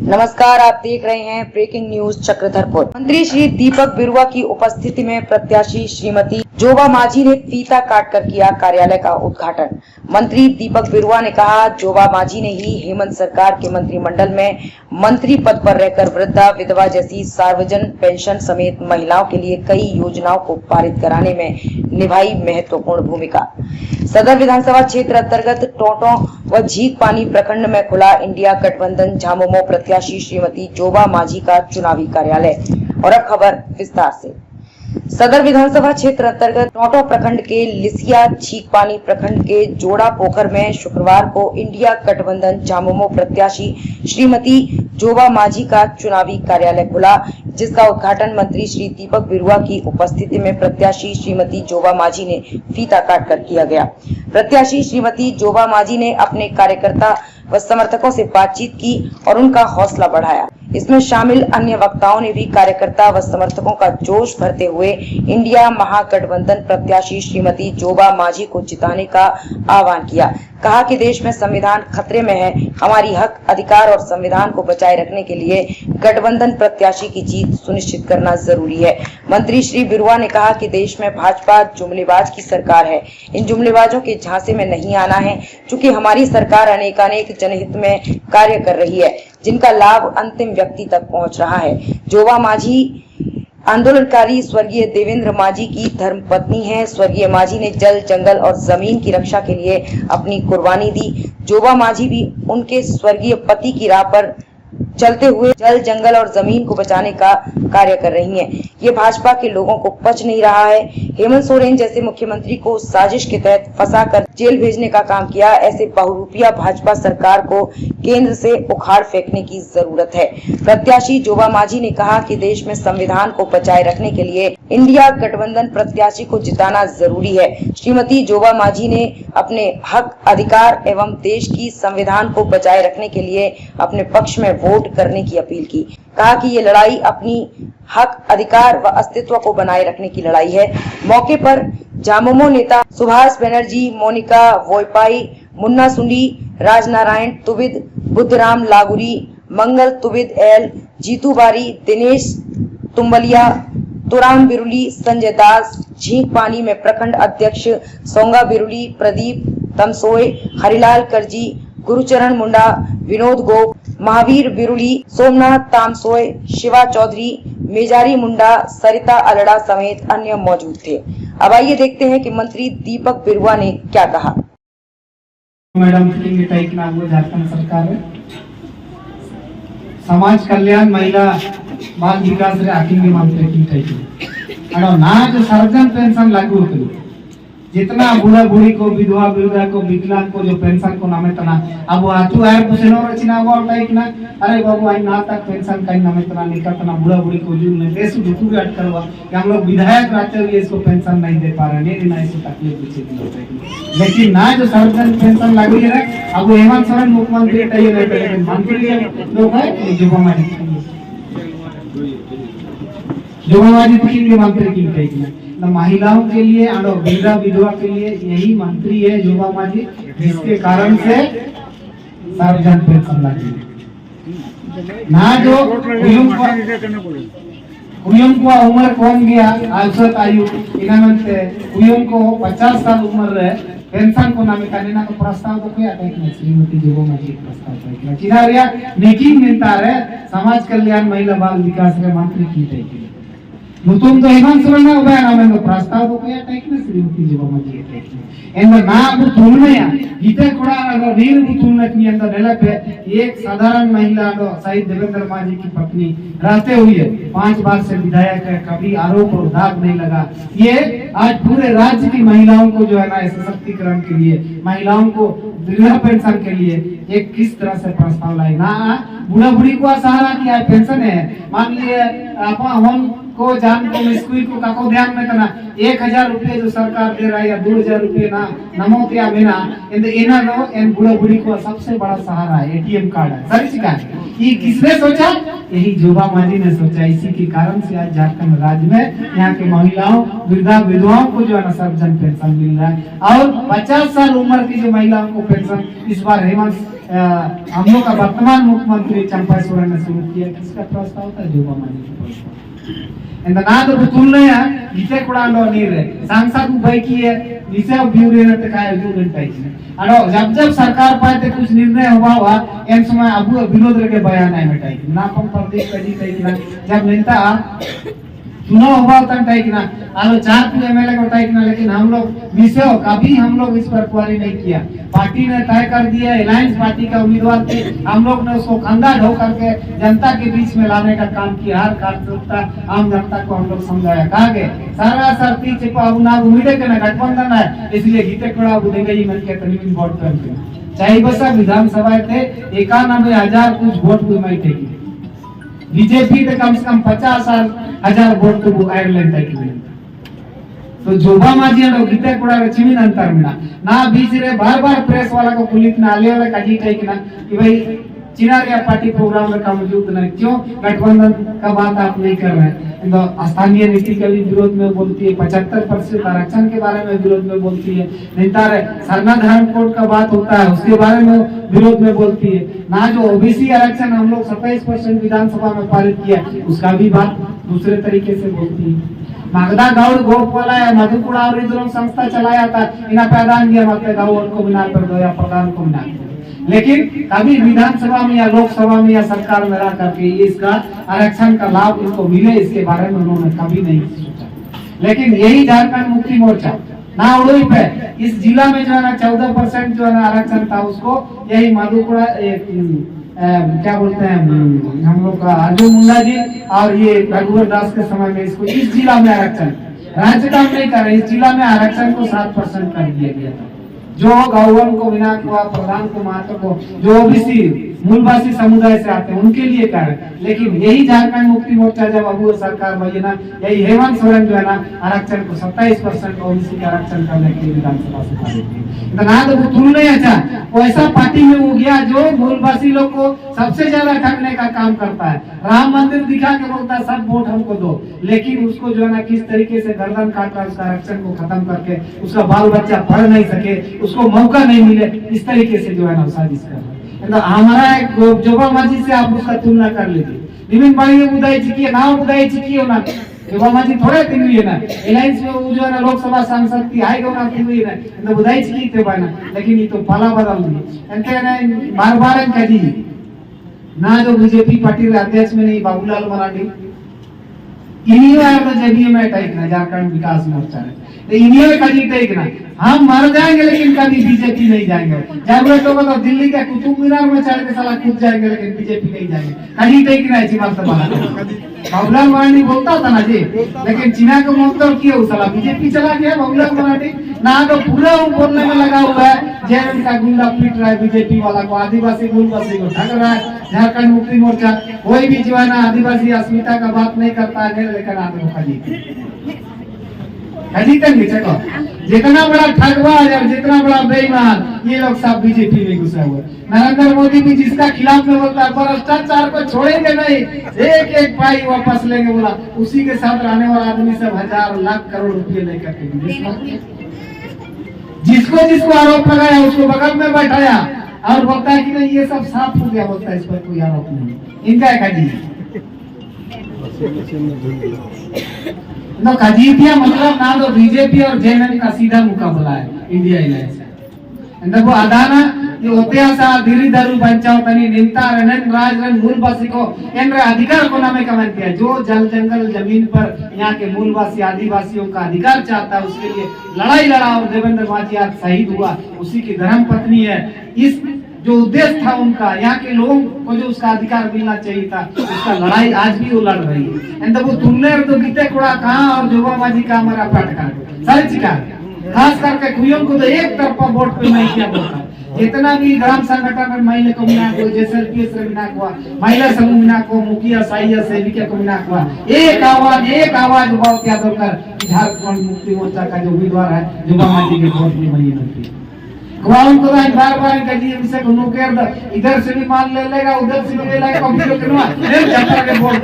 नमस्कार, आप देख रहे हैं ब्रेकिंग न्यूज चक्रधरपुर। मंत्री श्री दीपक बिरुआ की उपस्थिति में प्रत्याशी श्रीमती जोबा माझी ने फीता काटकर किया कार्यालय का उद्घाटन। मंत्री दीपक बिरुआ ने कहा, जोबा माझी ने ही हेमंत सरकार के मंत्रिमंडल में मंत्री पद पर रहकर वृद्धा, विधवा जैसी सार्वजन पेंशन समेत महिलाओं के लिए कई योजनाओं को पारित कराने में निभाई महत्वपूर्ण भूमिका। सदर विधानसभा क्षेत्र अंतर्गत टोंटो व झींकपानी प्रखंड में खुला इंडिया गठबंधन झामुमो प्रत्याशी श्रीमती जोबा माझी का चुनावी कार्यालय। और अब खबर विस्तार से। सदर विधानसभा क्षेत्र अंतर्गत टोंटो प्रखंड के लिसिया, झींकपानी प्रखंड के जोड़ा पोखर में शुक्रवार को इंडिया गठबंधन झामुमो प्रत्याशी श्रीमती जोबा माझी का चुनावी कार्यालय खुला, जिसका उद्घाटन मंत्री श्री दीपक बिरुआ की उपस्थिति में प्रत्याशी श्रीमती जोबा माझी ने फीता काटकर किया गया। प्रत्याशी श्रीमती जोबा माझी ने अपने कार्यकर्ता व समर्थकों से बातचीत की और उनका हौसला बढ़ाया। इसमें शामिल अन्य वक्ताओं ने भी कार्यकर्ता व समर्थकों का जोश भरते हुए इंडिया महागठबंधन प्रत्याशी श्रीमती जोबा माझी को जिताने का आह्वान किया। कहा कि देश में संविधान खतरे में है, हमारी हक, अधिकार और संविधान को बचाए रखने के लिए गठबंधन प्रत्याशी की जीत सुनिश्चित करना जरूरी है। मंत्री श्री बिरुआ ने कहा कि देश में भाजपा जुमलेबाज की सरकार है, इन जुमलेबाजों के झांसे में नहीं आना है, क्योंकि हमारी सरकार अनेकानेक जनहित में कार्य कर रही है, जिनका लाभ अंतिम व्यक्ति तक पहुंच रहा है। जोबा माझी आंदोलनकारी स्वर्गीय देवेंद्र माझी की धर्मपत्नी है। स्वर्गीय माझी ने जल, जंगल और जमीन की रक्षा के लिए अपनी कुर्बानी दी। जोबा माझी भी उनके स्वर्गीय पति की राह पर चलते हुए जल, जंगल और जमीन को बचाने का कार्य कर रही हैं। ये भाजपा के लोगों को पच नहीं रहा है। हेमंत सोरेन जैसे मुख्यमंत्री को साजिश के तहत फंसाकर जेल भेजने का काम किया। ऐसे बहुरूपिया भाजपा सरकार को केंद्र से उखाड़ फेंकने की जरूरत है। प्रत्याशी जोबा माझी ने कहा कि देश में संविधान को बचाए रखने के लिए इंडिया गठबंधन प्रत्याशी को जिताना जरूरी है। श्रीमती जोबा माझी ने अपने हक, अधिकार एवं देश की संविधान को बचाए रखने के लिए अपने पक्ष में वोट करने की अपील की। कहा कि ये लड़ाई अपनी हक, अधिकार व अस्तित्व को बनाए रखने की लड़ाई है। मौके पर झामुमो नेता सुभाष बनर्जी, मोनिका वोयपाई, मुन्ना सुंडी, राजनारायण तुबिद, बुद्धराम लागुरी, मंगल तुबिद एल, जीतू बारी, दिनेश तुम्बलिया, तुराम बिरुली, संजय दास, झींकपानी में प्रखंड अध्यक्ष सोंगा बिरुली, प्रदीप तमसोय, हरिलाल करजी, गुरुचरण मुंडा, विनोद गोप, महावीर बिरुली, सोमनाथ तामसोय, शिवा चौधरी, मेजारी मुंडा, सरिता अलड़ा समेत अन्य मौजूद थे। अब आइए देखते हैं कि मंत्री दीपक बिरुआ ने क्या कहा। मैडम झारखंड सरकार है समाज कल्याण, महिला बाल विकास रे आकिंगे मंत्री की ना जो सर्जन पेंशन लागू होती, जितना बूढ़ा बूढ़ी को, विधवा विधवा को, विकलांग को जो पेंशन को नामे तना अब आतु आए पुसेनो रचना वो टाइक ना अरे बाबू आई ना तक पेंशन का नामे तना निकल तना बूढ़ा बूढ़ी को जो ने देश दुखू भी अटकर हुआ कि हम लोग विधायक रहते हुए इसको पेंशन नहीं दे पा रहे हैं, ना इसको तकलीफ पूछे। लेकिन ना जो सर्जन पेंशन लागू है अब हेमंत सोरेन मुख्यमंत्री टाइए नहीं पड़े मंत्री लोग है जोबा माझी की मंत्री की टाइक ना महिलाओं के लिए और वृद्धा विधवा के लिए यही मंत्री है जोबा माझी, जिसके कारण से सार्वजन पेंशन लगी ना जो कुयम को उम्र कम गया औसत आयु इनामते कुयम को 50 साल उम्र है पेंशन को नामे का ना तो प्रस्ताव को क्या है श्रीमती जोबा माझी प्रस्ताव है चिनारिया मेकिंग नेता है समाज कल्याण, महिला बाल विकास रे मंत्री की टाइप तुम तो हेमंत सोरेन ना उबा ना में प्रस्ताव को क्या टाइप ना श्रीमती जोबा माझी टाइप एंड ना अब तुलना गीते कोड़ा अगर वीर तुलना की अंदर नेला पे एक साधारण महिला तो शहीद देवेंद्र माझी की पत्नी रहते हुए 5 बार से विधायक है, कभी आरोप और दाग नहीं लगा। ये आज पूरे राज्य की महिलाओं को जो है ना सशक्तिकरण के लिए, महिलाओं को वृद्धा पेंशन के लिए एक किस तरह से प्रस्ताव लाई ना बूढ़ा बूढ़ी को सहारा किया पेंशन है। मान लीजिए हम को जान को मिस्कुई को काको ध्यान में करना 1000 रुपये जो सरकार दे रहा है या 2000 रुपये ना नमो क्या बिना इन इना नो इन बुढ़ा बुढ़ी को सबसे बड़ा सहारा है एटीएम कार्ड है सर चिका ये किसने सोचा यही जोबा मांझी ने सोचा इसी के कारण से आज झारखंड राज्य में यहाँ के महिलाओं वृद्धा विधवाओं को जो है ना सर्वजन पेंशन मिल रहा है और 50 साल उम्र की जो महिलाओं को पेंशन इस बार हेमंत हम लोग का वर्तमान मुख्यमंत्री चंपा सोरेन ने शुरू किया किसका प्रस्ताव था जोबा मांझी का प्रस्ताव इंदा ना तो तुलने है नीचे कुड़ा लो नहीं रहे सांसद भाई की है नीचे अब ब्यूरो ने तकाया 2 घंटे की अरे जब सरकार पाए तो कुछ निर्णय हुआ इन समय अब विरोध के बयान है मिटाई ना पम प्रदेश कजी कही जब नेता चुनाव हुआ तब टाइक ना आलो 4 एमएलए को टाइक ना लेकिन हम लोग विषय कभी हम लोग इस पर क्वारी नहीं किया पार्टी ने तय कर दिया अलायंस पार्टी का उम्मीदवार थे हम लोग ने उसको कंधा ढो करके जनता के बीच में लाने का काम किया हर कार्यकर्ता आम जनता को हम लोग समझाया कहा गए सारा सरती चिपा ना उम्मीद के ना गठबंधन है इसलिए गीते कोड़ा बुदेगा ही मन के तरीके वोट करते चाहे बस विधानसभा थे 91,000 कुछ वोट हुए मैं थे बीजेपी तो कम से कम 50,000 वोट तो वो आयरलैंड तक की तो जोबा मांझी और गीते कोड़ा चिमिन अंतर में ना बीच रे बार-बार प्रेस वाला को पुलिस ना आले वाला काजी टाइक ना कि भाई चिनारिया पार्टी प्रोग्राम में का मौजूद नहीं क्यों गठबंधन का बात आप नहीं कर रहे हैं तो स्थानीय नीति के भी विरोध में बोलती है 75% आरक्षण के बारे में विरोध में बोलती है नेता सरना धर्म कोड का बात होता है उसके बारे में विरोध में बोलती है ना जो ओबीसी आरक्षण हम लोग 27% विधानसभा में पारित किया उसका भी बात दूसरे तरीके से बोलती है मागदा गौड़ गोपाला है मधुपुरा और इधरों संस्था चलाया था इना प्रधान दिया मत गौड़ को बिना पर दो या प्रधान को बिना लेकिन कभी विधानसभा में या लोकसभा में या सरकार में रह करके इसका आरक्षण का लाभ उनको मिले इसके बारे में उन्होंने कभी नहीं सोचा लेकिन यही झारखंड मुक्ति मोर्चा ना उड़ोई पे इस जिला में जो है ना 14% जो है ना आरक्षण था उसको यही मधुपुरा क्या बोलते हैं हम लोग का अर्जुन मुंडा जी और ये रघुवर दास के समय में इसको इस जिला में आरक्षण राज्य काम नहीं कर रहे इस जिला में आरक्षण को 7% कर दिया गया था जो गौवन को बिना को प्रधान को महत्व को जो ओबीसी मूलवासी समुदाय से आते हैं उनके लिए कर लेकिन यही झारखंड मुक्ति मोर्चा जब अबू सरकार बनी ना यही हेमंत सोरेन जो है ना आरक्षण को 27% ओबीसी के आरक्षण करने के लिए विधानसभा से पारित किया ना तो तुम नहीं अच्छा वैसा पार्टी में हो गया जो मूलवासी लोग को सबसे ज्यादा ठगने का काम करता है राम मंदिर दिखा के बोलता है सब वोट हमको दो लेकिन उसको जो है ना किस तरीके से गर्दन काट कर उसका आरक्षण को खत्म करके उसका बाल बच्चा पढ़ नहीं सके उसको मौका नहीं मिले इस तरीके से जो है ना साजिश कर रहा है तो हमारा एक जोबा मांझी से आप उसका तुलना कर लीजिए निमिन बाड़ी में बुदाई चिकी है नाव बुदाई चिकी हो ना जोबा मांझी थोड़े दिन हुई है ना अलायंस में वो जो है ना लोकसभा सांसद की हाई गो ना की हुई है तो बुदाई चिकी थे बाना लेकिन ये तो पाला बदल दी एंते ना बार-बार कजी ना जो बीजेपी पार्टी के अध्यक्ष में नहीं बाबूलाल मरांडी इन्हीं में तो जेडीए में टाइप ना झारखंड विकास मोर्चा है तो इन्हीं में कजी टाइप ना हम मर जाएंगे लेकिन कभी बीजेपी नहीं जाएंगे जागरूक होगा तो दिल्ली के कुतुब मीनार में चढ़ के साला कूद जाएंगे लेकिन बीजेपी नहीं जाएंगे कहीं टाइप ना ऐसी बात तो बाबूलाल मरांडी बोलता था ना जी लेकिन चीना को मोहतर किया उस साला बीजेपी चला गया बाबूलाल मरांडी ना तो पूरा वो बोलने में लगा हुआ है जेएमएम का गुंडा पीट रहा है बीजेपी वाला को आदिवासी मूलवासी को ठग रहा है झारखंड मुक्ति मोर्चा कोई भी जो है ना आदिवासी अस्मिता का बात नहीं करता है लेकिन आगे खजीतेंगे चको जितना बड़ा ठगबाज और जितना बड़ा बेईमान ये लोग सब बीजेपी में घुसे हुए नरेंद्र मोदी भी जिसका खिलाफ में बोलता है भ्रष्टाचार को छोड़ेंगे नहीं एक एक पाई वापस लेंगे बोला उसी के साथ रहने वाला आदमी सब 1,000 लाख करोड़ रुपए लेकर के जिसको जिसको आरोप लगाया उसको बगल में बैठाया और बोलता है कि नहीं ये सब साफ हो गया बोलता है इस पर कोई आरोप नहीं इनका है जी खजीतिया मतलब ना तो बीजेपी और जेएमएम का सीधा मुकाबला है इंडिया अलायंस देखो अदाना ये उपयासा धीरे धीरे बचाओ तनी निंता रनन राजरन मूलवासी को केंद्र अधिकार को नामे कमेंट किया जो जल जंगल जमीन पर यहाँ के मूलवासी आदिवासियों का अधिकार चाहता है उसके लिए लड़ाई लड़ा और देवेंद्र मांझी आज शहीद हुआ उसी की धर्म पत्नी है इस जो उद्देश्य था उनका यहाँ के लोगों को जो उसका अधिकार मिलना चाहिए था उसका लड़ाई आज भी वो लड़ रही है वो तुमने तो बीते कुड़ा कहाँ और जोबा मांझी का हमारा पटका सारी चिका खास करके कुयों को तो एक तरफा वोट पे नहीं किया बोलता जितना भी ग्राम संगठन में महिला को मिला को जेएसएलपी से मिला को महिला समूह मिला को मुखिया सहायक सेविका को मिला को एक आवाज बहुत याद होकर झारखंड मुक्ति मोर्चा का जो उम्मीदवार है जुबा मांझी के वोट में वही बनती गवाउन को बार बार गजी से को नुकेर इधर से भी मान ले लेगा उधर से भी ले लेगा कंप्यूटर करवा फिर जनता के वोट